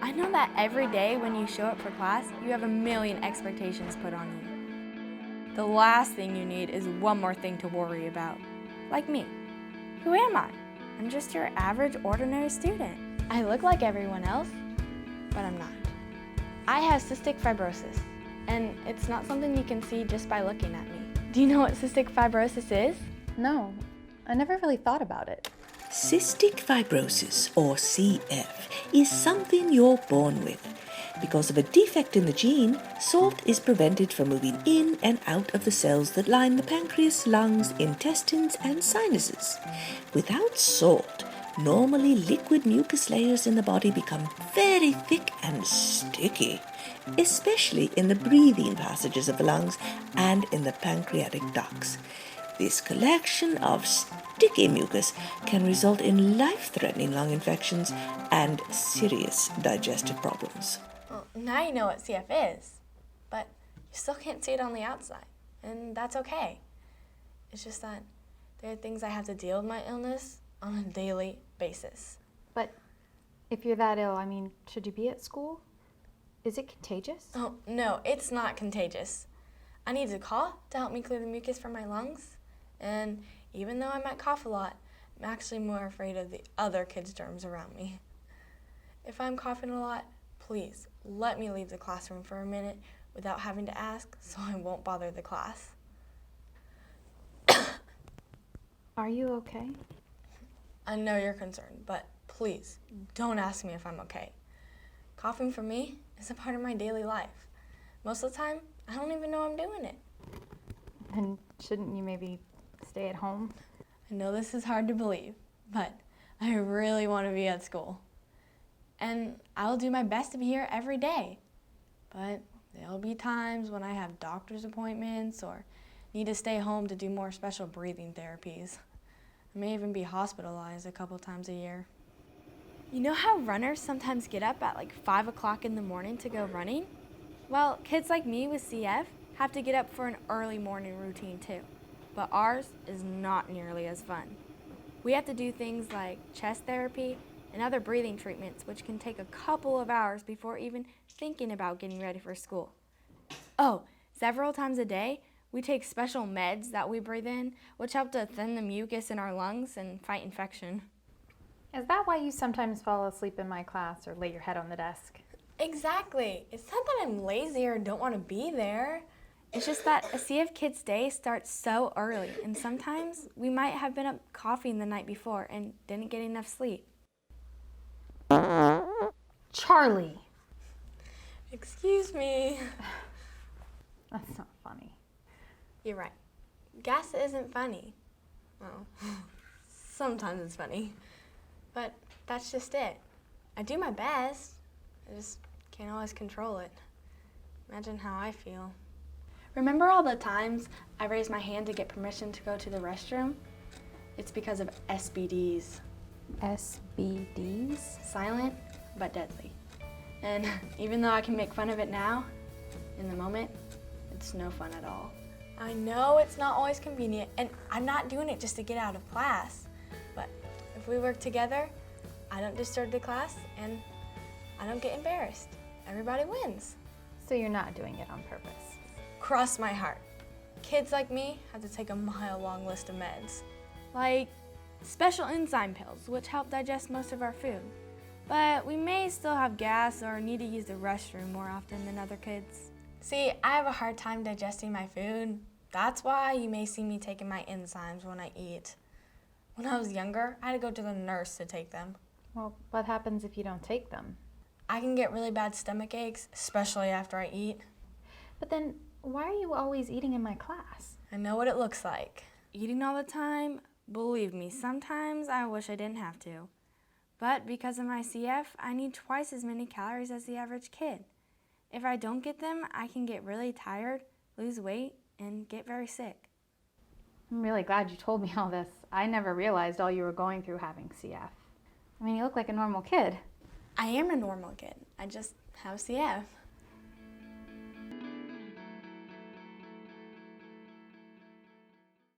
I know that every day when you show up for class, you have a million expectations put on you. The last thing you need is one more thing to worry about. Like me. Who am I? I'm just your average, ordinary student. I look like everyone else, but I'm not. I have cystic fibrosis, and it's not something you can see just by looking at me. Do you know what cystic fibrosis is? No, I never really thought about it. Cystic fibrosis, or CF, is something you're born with. Because of a defect in the gene, salt is prevented from moving in and out of the cells that line the pancreas, lungs, intestines, and sinuses. Without salt, normally liquid mucus layers in the body become very thick and sticky, especially in the breathing passages of the lungs and in the pancreatic ducts. This collection of sticky mucus can result in life-threatening lung infections and serious digestive problems. Well, now you know what CF is, but you still can't see it on the outside, and that's okay. It's just that there are things I have to deal with my illness on a daily basis. But if you're that ill, should you be at school? Is it contagious? Oh, no, it's not contagious. I need to cough to help me clear the mucus from my lungs, and even though I might cough a lot, I'm actually more afraid of the other kids' germs around me. If I'm coughing a lot, please let me leave the classroom for a minute without having to ask, so I won't bother the class. Are you okay? I know you're concerned, but please don't ask me if I'm okay. Coughing for me is a part of my daily life. Most of the time, I don't even know I'm doing it. And shouldn't you maybe stay at home? I know this is hard to believe, but I really want to be at school. And I'll do my best to be here every day. But there'll be times when I have doctor's appointments or need to stay home to do more special breathing therapies. I may even be hospitalized a couple times a year. You know how runners sometimes get up at like 5 o'clock in the morning to go running? Well, kids like me with CF have to get up for an early morning routine too. But ours is not nearly as fun. We have to do things like chest therapy and other breathing treatments, which can take a couple of hours before even thinking about getting ready for school. Oh, several times a day, we take special meds that we breathe in, which help to thin the mucus in our lungs and fight infection. Is that why you sometimes fall asleep in my class or lay your head on the desk? Exactly. It's not that I'm lazy or don't want to be there. It's just that a CF Kids Day starts so early, and sometimes we might have been up coughing the night before and didn't get enough sleep. Charly! Excuse me. That's not funny. You're right. Gas isn't funny. Well, sometimes it's funny. But that's just it. I do my best. I just can't always control it. Imagine how I feel. Remember all the times I raised my hand to get permission to go to the restroom? It's because of SBDs. SBDs? Silent, but deadly. And even though I can make fun of it now, in the moment, it's no fun at all. I know it's not always convenient, and I'm not doing it just to get out of class. But if we work together, I don't disturb the class, and I don't get embarrassed. Everybody wins. So you're not doing it on purpose? Cross my heart. Kids like me have to take a mile-long list of meds. Like special enzyme pills, which help digest most of our food. But we may still have gas or need to use the restroom more often than other kids. See, I have a hard time digesting my food. That's why you may see me taking my enzymes when I eat. When I was younger, I had to go to the nurse to take them. Well, what happens if you don't take them? I can get really bad stomach aches, especially after I eat. But then, why are you always eating in my class? I know what it looks like. Eating all the time, believe me, sometimes I wish I didn't have to. But because of my CF, I need twice as many calories as the average kid. If I don't get them, I can get really tired, lose weight, and get very sick. I'm really glad you told me all this. I never realized all you were going through having CF. You look like a normal kid. I am a normal kid. I just have CF.